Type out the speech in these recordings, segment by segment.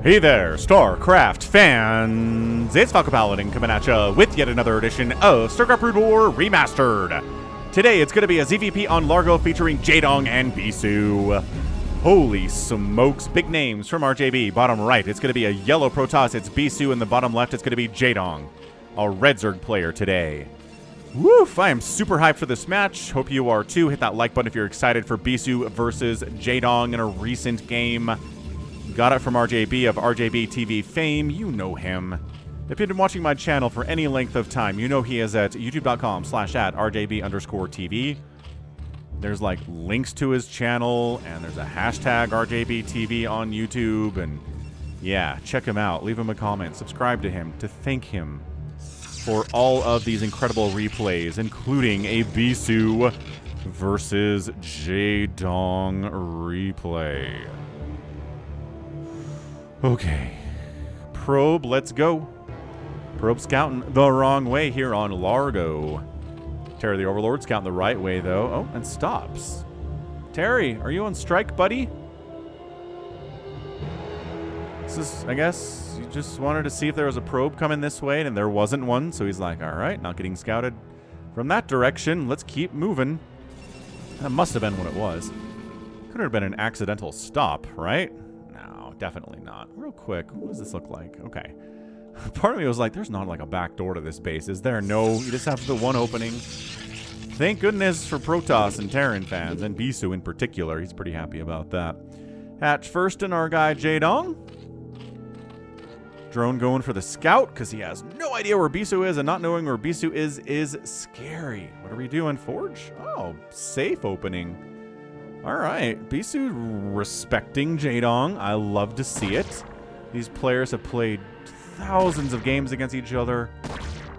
Hey there, StarCraft fans! It's Falcon Paladin coming at ya with yet another edition of StarCraft Brood War Remastered. Today it's going to be a ZVP on Largo featuring Jaedong and Bisu. Holy smokes, big names from RJB. Bottom right, it's going to be a yellow Protoss, it's Bisu, and the bottom left, it's going to be Jaedong, a Red Zerg player today. Woof, I am super hyped for this match. Hope you are too. Hit that like button if you're excited for Bisu versus Jaedong in a recent game. Got it from RJB of RJB TV fame. You know him. If you've been watching my channel for any length of time, you know he is at youtube.com/@RJB_TV. There's like links to his channel, and there's a hashtag RJBTV on YouTube. And yeah, check him out. Leave him a comment. Subscribe to him to thank him for all of these incredible replays, including a Bisu versus Jaedong replay. Okay. Probe, let's go. Probe scouting the wrong way here on Largo. Terry the Overlord scouting the right way, though. Oh, and stops. Terry, are you on strike, buddy? This is, I guess, you just wanted to see if there was a probe coming this way, and there wasn't one, so he's like, all right, not getting scouted from that direction. Let's keep moving. That must have been what it was. Could have been an accidental stop, right? Definitely not. Real quick, what does this look like? Okay. Part of me was like, there's not like a back door to this base, is there? No, you just have the one opening. Thank goodness for Protoss and Terran fans, and Bisu in particular. He's pretty happy about that. Hatch first in our guy Jaedong. Drone going for the scout, because he has no idea where Bisu is, and not knowing where Bisu is scary. What are we doing? Forge? Oh, safe opening. All right, Bisu respecting Jaedong. I love to see it. These players have played thousands of games against each other,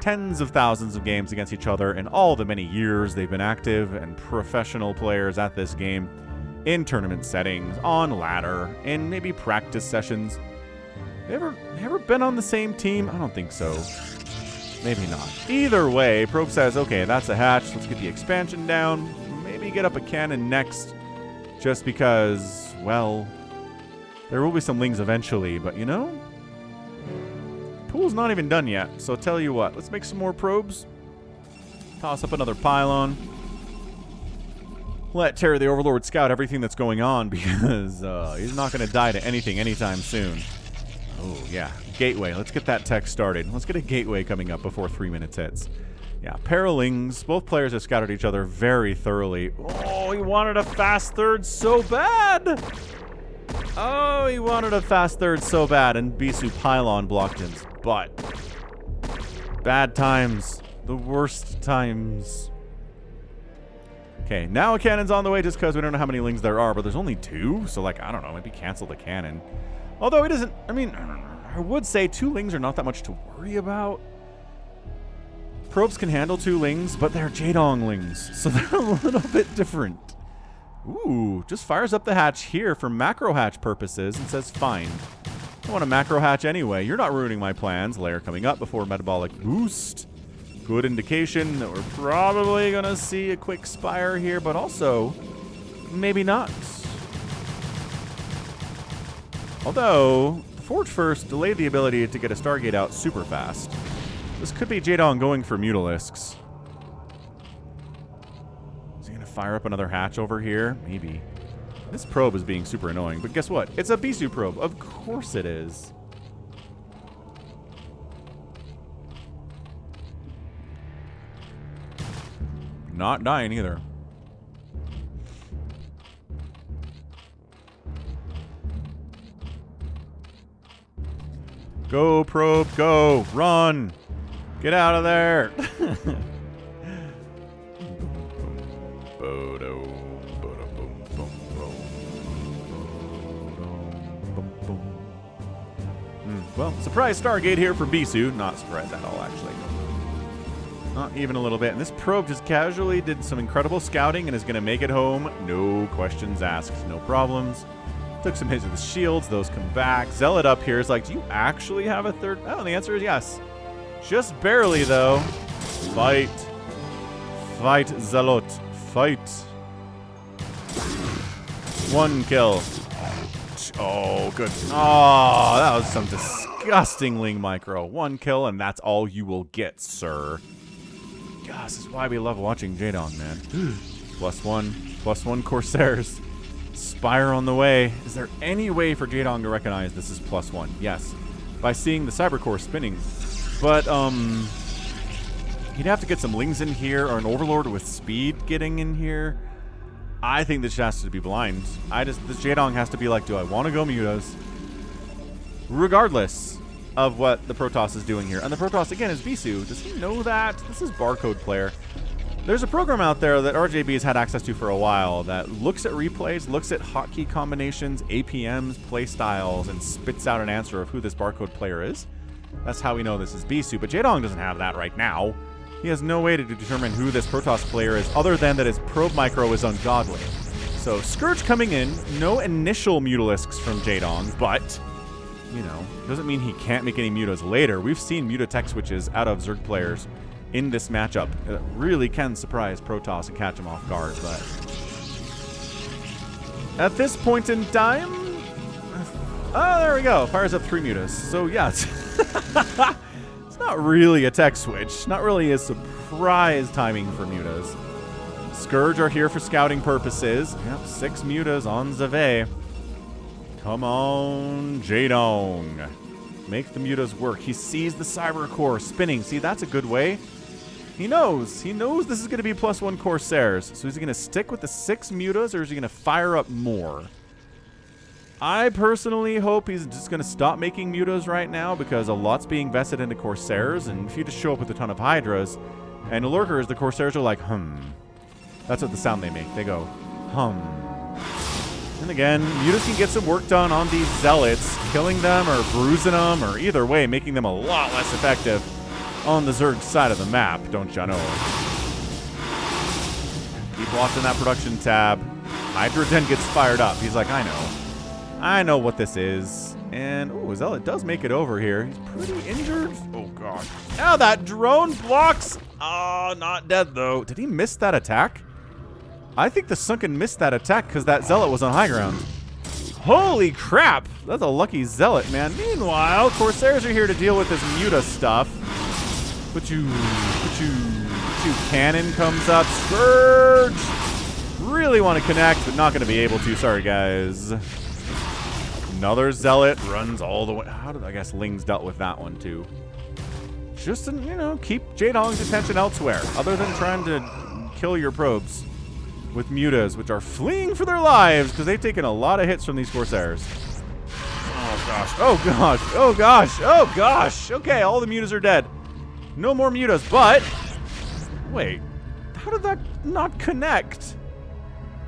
tens of thousands of games against each other in all the many years they've been active and professional players at this game, in tournament settings, on ladder, in maybe practice sessions. Ever been on the same team? I don't think so. Maybe not. Either way, Probe says, okay, that's a hatch. Let's get the expansion down. Maybe get up a cannon next. Just because, well, there will be some lings eventually, but you know, pool's not even done yet. So tell you what, let's make some more probes. Toss up another pylon. Let Terry the Overlord scout everything that's going on, because he's not going to die to anything anytime soon. Oh, yeah. Gateway. Let's get that tech started. Let's get a gateway coming up before 3 minutes hits. Yeah, Paralings. Both players have scouted each other very thoroughly. Oh, he wanted a fast third so bad. Oh, he wanted a fast third so bad, and Bisu pylon blocked his butt. Bad times. The worst times. Okay, now a cannon's on the way just because we don't know how many lings there are, but there's only 2, so like, I don't know, maybe cancel the cannon. Although it isn't, I mean, I would say 2 lings are not that much to worry about. Probes can handle 2 lings, but they're Jaedong lings, so they're a little bit different. Ooh, just fires up the hatch here for macro hatch purposes and says, fine. I want a macro hatch anyway. You're not ruining my plans. Layer coming up before metabolic boost. Good indication that we're probably going to see a quick spire here, but also maybe not. Although, the Forge first delayed the ability to get a Stargate out super fast. This could be Jaedong going for Mutalisks. Is he going to fire up another hatch over here? Maybe. This probe is being super annoying, but guess what? It's a Bisu probe. Of course it is. Not dying either. Go, probe, go. Run. Get out of there. Well, surprise Stargate here for Bisu. Not surprised at all, actually. Not even a little bit. And this probe just casually did some incredible scouting and is going to make it home. No questions asked. No problems. Took some hits with the shields. Those come back. Zealot up here is like, do you actually have a third? Oh, and the answer is yes. Just barely, though. Fight. Fight, Zealot. Fight. 1 kill. Ouch. Oh, good. Oh, that was some disgusting Ling Micro. 1 kill, and that's all you will get, sir. God, this is why we love watching Jaedong, man. +1 Corsairs. Spire on the way. Is there any way for Jaedong to recognize this is +1? Yes. By seeing the Cyber Core spinning. But, he'd have to get some Lings in here, or an Overlord with speed getting in here. I think this has to be blind. This Jaedong has to be like, do I want to go Mutas? Regardless of what the Protoss is doing here. And the Protoss, again, is Bisu. Does he know that? This is Barcode Player. There's a program out there that RJB has had access to for a while that looks at replays, looks at hotkey combinations, APMs, playstyles, and spits out an answer of who this Barcode Player is. That's how we know this is Bisu. But Jaedong doesn't have that right now. He has no way to determine who this Protoss player is other than that his probe micro is ungodly. So Scourge coming in, no initial Mutalisks from Jaedong, but, you know, doesn't mean he can't make any Mutas later. We've seen Muta tech switches out of Zerg players in this matchup. It really can surprise Protoss and catch him off guard, but at this point in time, oh, there we go. Fires up 3 Mutas. So yeah, it's not really a tech switch. Not really a surprise timing for Mutas. Scourge are here for scouting purposes. Yep, 6 Mutas on Zave. Come on, Jaedong. Make the Mutas work. He sees the Cyber Core spinning. See, that's a good way. He knows. He knows this is going to be +1 Corsairs. So is he going to stick with the 6 Mutas, or is he going to fire up more? I personally hope he's just going to stop making Mutas right now, because a lot's being vested into Corsairs, and if you just show up with a ton of Hydras and Lurkers, the Corsairs are like, That's what the sound they make. They go, And again, Mutas can get some work done on these Zealots, killing them or bruising them, or either way, making them a lot less effective on the Zerg side of the map, don't ya know? Keep watching that production tab. Hydra then gets fired up. He's like, I know what this is. And, oh, Zealot does make it over here. He's pretty injured. Oh, God. Now that drone blocks. Oh, not dead, though. Did he miss that attack? I think the Sunken missed that attack because that Zealot was on high ground. Holy crap. That's a lucky Zealot, man. Meanwhile, Corsairs are here to deal with this Muta stuff. But Cannon comes up. Scourge! Really want to connect, but not going to be able to. Sorry, guys. Another Zealot runs all the way. How did I guess Ling's dealt with that one, too? Just to, you know, keep Jaedong's attention elsewhere, other than trying to kill your probes with Mutas, which are fleeing for their lives because they've taken a lot of hits from these Corsairs. Oh, gosh. Oh, gosh. Oh, gosh. Oh, gosh. Okay, all the Mutas are dead. No more Mutas, but... Wait. How did that not connect?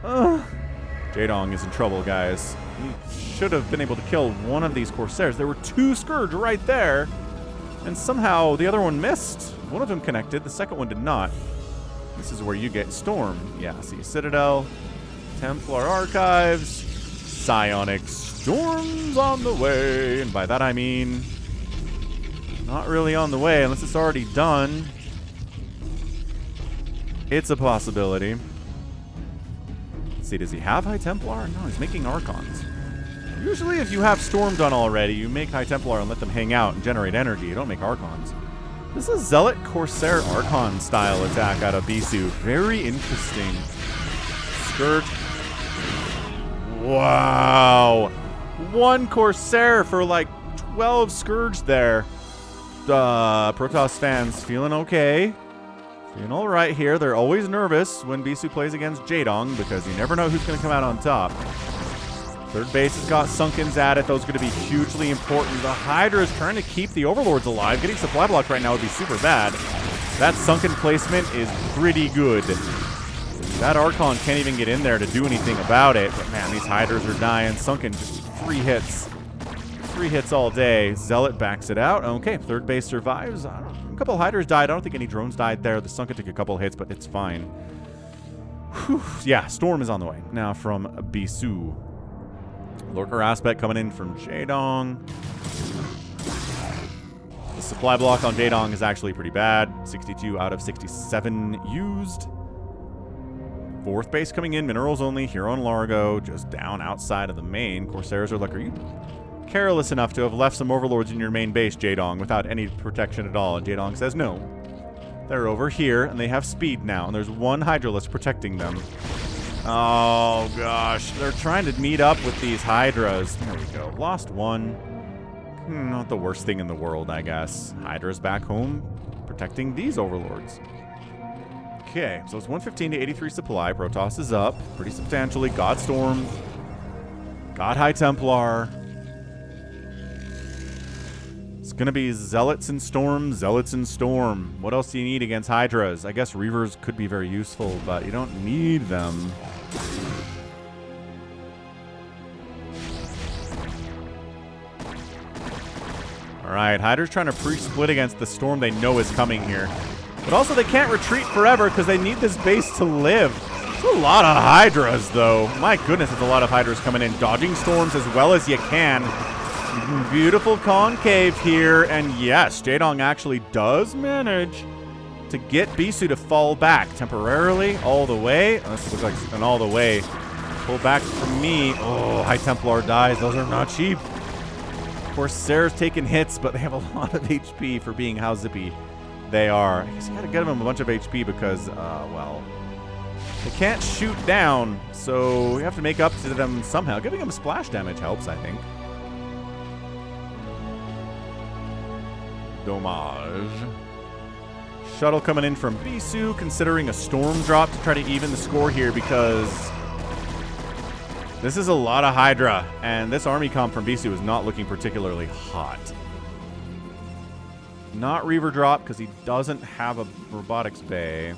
Jaedong is in trouble, guys. He should have been able to kill one of these Corsairs. There were 2 Scourge right there, and somehow the other one missed. One of them connected, the second one did not. This is where you get Storm. Yeah, see, Citadel, Templar Archives, Psionic Storm's on the way. And by that I mean, not really on the way unless it's already done. It's a possibility. Let's see, does he have High Templar? No, he's making Archons. Usually if you have Storm done already, you make High Templar and let them hang out and generate energy. You don't make Archons. This is Zealot Corsair Archon style attack out of Bisu. Very interesting. Scourge. Wow. 1 Corsair for like 12 Scourge there. Protoss fans feeling okay. Feeling all right here. They're always nervous when Bisu plays against Jaedong because you never know who's going to come out on top. Third base has got Sunkens at it. Those are going to be hugely important. The Hydra is trying to keep the Overlords alive. Getting supply block right now would be super bad. That Sunken placement is pretty good. That Archon can't even get in there to do anything about it. But man, these Hydras are dying. Sunken just 3 hits. 3 hits all day. Zealot backs it out. Okay, third base survives. A couple of Hydras died. I don't think any drones died there. The Sunken took a couple hits, but it's fine. Whew. Yeah, Storm is on the way. Now from Bisu. Lurker aspect coming in from Jaedong. The supply block on Jaedong is actually pretty bad. 62 out of 67 used. Fourth base coming in, minerals only, Hero and Largo, just down outside of the main. Corsairs are like, are you careless enough to have left some overlords in your main base, Jaedong, without any protection at all? And Jaedong says no. They're over here, and they have speed now, and there's one Hydralisk protecting them. Oh, gosh. They're trying to meet up with these Hydras. There we go. Lost one. Not the worst thing in the world, I guess. Hydra's back home, protecting these overlords. Okay, so it's 115 to 83 supply. Protoss is up pretty substantially. God Storm. God High Templar. It's going to be Zealots and Storm, Zealots and Storm. What else do you need against Hydras? I guess Reavers could be very useful, but you don't need them. Alright, Hydra's trying to pre-split against the Storm they know is coming here. But also they can't retreat forever because they need this base to live. There's a lot of Hydras, though. My goodness, there's a lot of Hydras coming in. Dodging Storms as well as you can. Beautiful concave here, and yes, Jaedong actually does manage to get Bisu to fall back temporarily all the way. This looks like an all the way. Pull back from me. Oh, High Templar dies. Those are not cheap. Corsairs taking hits, but they have a lot of HP for being how zippy they are. I guess you gotta get them a bunch of HP because, well, they can't shoot down, so you have to make up to them somehow. Giving them splash damage helps, I think. Dommage. Shuttle coming in from Bisu, considering a storm drop to try to even the score here because this is a lot of Hydra, and this army comp from Bisu is not looking particularly hot. Not Reaver drop because he doesn't have a robotics bay.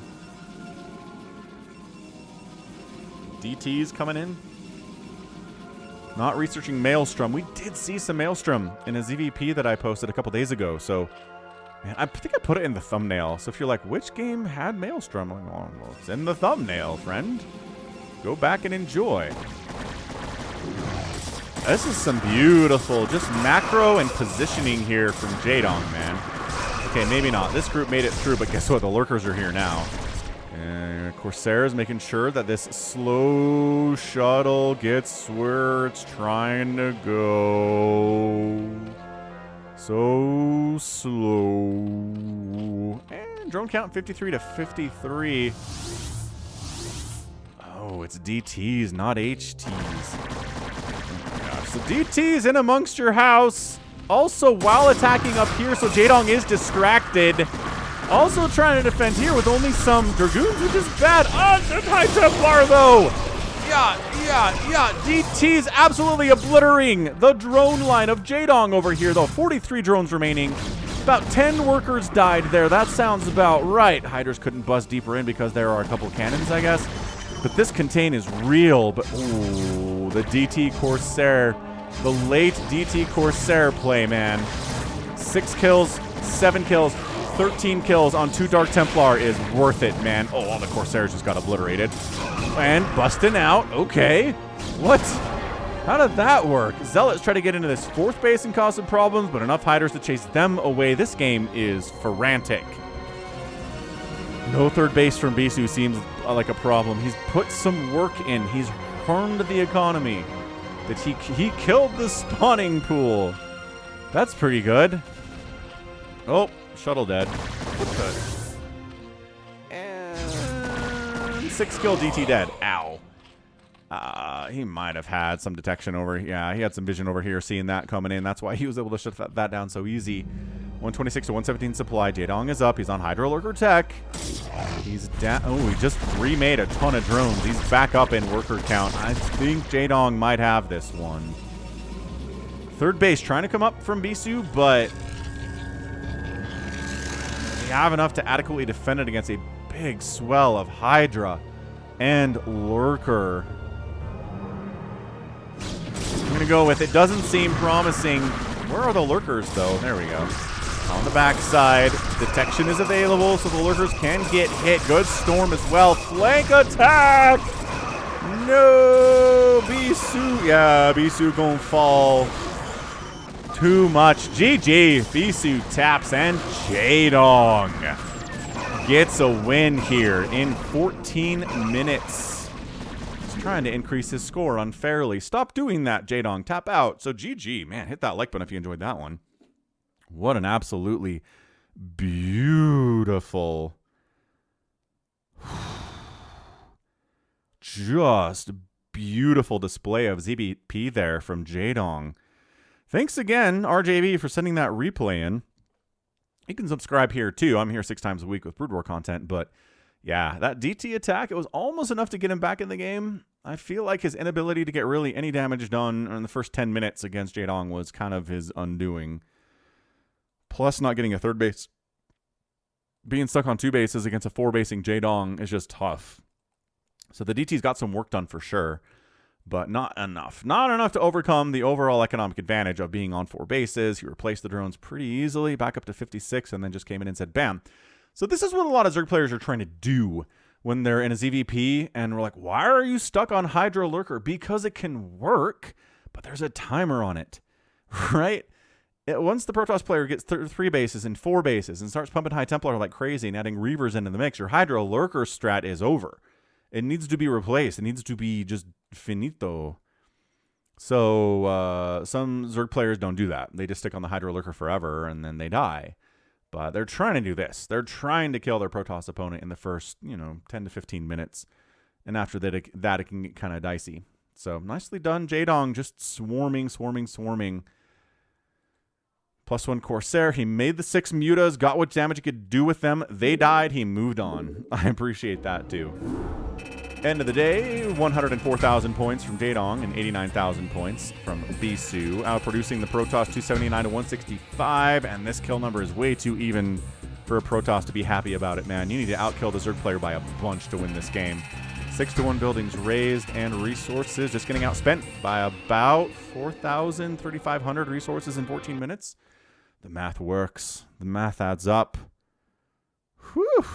DT's coming in. Not researching Maelstrom. We did see some Maelstrom in a ZVP that I posted a couple days ago. So, man, I think I put it in the thumbnail. So if you're like, which game had Maelstrom? I'm like, oh, well, it's in the thumbnail, friend. Go back and enjoy. This is some beautiful, just macro and positioning here from Jaedong, man. Okay, maybe not. This group made it through, but guess what? The lurkers are here now. And Corsairs making sure that this slow shuttle gets where it's trying to go. So slow. And drone count 53 to 53. Oh, it's DTs, not HTs. Oh my gosh. So DTs in amongst your house. Also, while attacking up here, so Jaedong is distracted. Also trying to defend here with only some Dragoons, which is bad. Oh, it's High Templar, though. Yeah. DT's absolutely obliterating the drone line of Jaedong over here, though. 43 drones remaining. About 10 workers died there. That sounds about right. Hydras couldn't bust deeper in because there are a couple cannons, I guess. But this contain is real. But, ooh, the DT Corsair. The late DT Corsair play, man. 6 kills, 7 kills. 13 kills on 2 Dark Templar is worth it, man. Oh, all the Corsairs just got obliterated. And busting out. Okay. What? How did that work? Zealots try to get into this 4th base and cause some problems, but enough Hydras to chase them away. This game is frantic. No 3rd base from Bisu seems like a problem. He's put some work in. He's harmed the economy. That he killed the spawning pool. That's pretty good. Oh. Shuttle dead. What the? And 6 kill DT dead. Ow. He might have had some detection over. Yeah, he had some vision over here seeing that coming in. That's why he was able to shut that down so easy. 126 to 117 supply. Jaedong is up. He's on Hydra Lurker Tech. He's down. Oh, he just remade a ton of drones. He's back up in worker count. I think Jaedong might have this one. 3rd base trying to come up from Bisu, but they have enough to adequately defend it against a big swell of Hydra and Lurker. I'm going to go with it. Doesn't seem promising. Where are the Lurkers, though? There we go. On the backside. Detection is available, so the Lurkers can get hit. Good storm as well. Flank attack! No! Bisu. Yeah, Bisu gonna fall. Too much. GG. Bisu taps and Jaedong gets a win here in 14 minutes. He's trying to increase his score unfairly. Stop doing that, Jaedong. Tap out. So GG. Man, hit that like button if you enjoyed that one. What an absolutely beautiful, just beautiful display of ZBP there from Jaedong. Thanks again, RJB, for sending that replay in. You can subscribe here, too. I'm here 6 times a week with Brood War content, but yeah, that DT attack, it was almost enough to get him back in the game. I feel like his inability to get really any damage done in the first 10 minutes against Jaedong was kind of his undoing. Plus, not getting a 3rd base. Being stuck on 2 bases against a 4-basing Jaedong is just tough. So the DT's got some work done for sure, but not enough. Not enough to overcome the overall economic advantage of being on 4 bases. He replaced the drones pretty easily, back up to 56, and then just came in and said, bam. So this is what a lot of Zerg players are trying to do when they're in a ZVP, and we're like, why are you stuck on Hydra Lurker? Because it can work, but there's a timer on it, right? Once the Protoss player gets 3 bases and 4 bases and starts pumping High Templar like crazy and adding Reavers into the mix, your Hydra Lurker strat is over. It needs to be replaced. It needs to be just finito. So some Zerg players don't do that. They just stick on the Hydra Lurker forever, and then they die. But they're trying to do this. They're trying to kill their Protoss opponent in the first, 10 to 15 minutes. And after that, it can get kind of dicey. So nicely done, Jaedong, just swarming. +1 Corsair. He made the 6 mutas, got what damage he could do with them. They died. He moved on. I appreciate that, too. End of the day, 104,000 points from Jaedong and 89,000 points from Bisu, outproducing the Protoss 279 to 165, and this kill number is way too even for a Protoss to be happy about it, man. You need to outkill the Zerg player by a bunch to win this game. 6-1 buildings raised and resources just getting outspent by about 4,000, 3,500 resources in 14 minutes. The math works. The math adds up. Whew.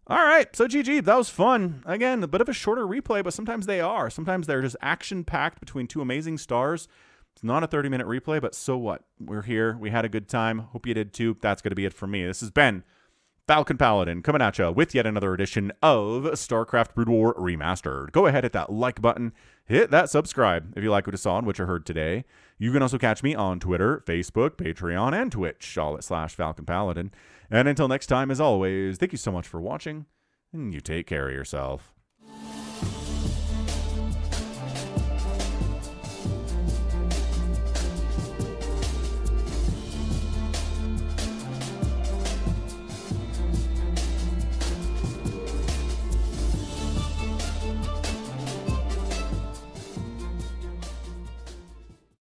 All right, so GG. That was fun. Again, a bit of a shorter replay, but sometimes they are. Sometimes they're just action-packed between 2 amazing stars. It's not a 30-minute replay, but so what? We're here. We had a good time. Hope you did too. That's going to be it for me. This has been Falcon Paladin coming at you with yet another edition of StarCraft Brood War Remastered. Go ahead, hit that like button. Hit that subscribe if you like what you saw and what you heard today. You can also catch me on Twitter, Facebook, Patreon, and Twitch, all at /Falcon Paladin. And until next time, as always, thank you so much for watching, and you take care of yourself.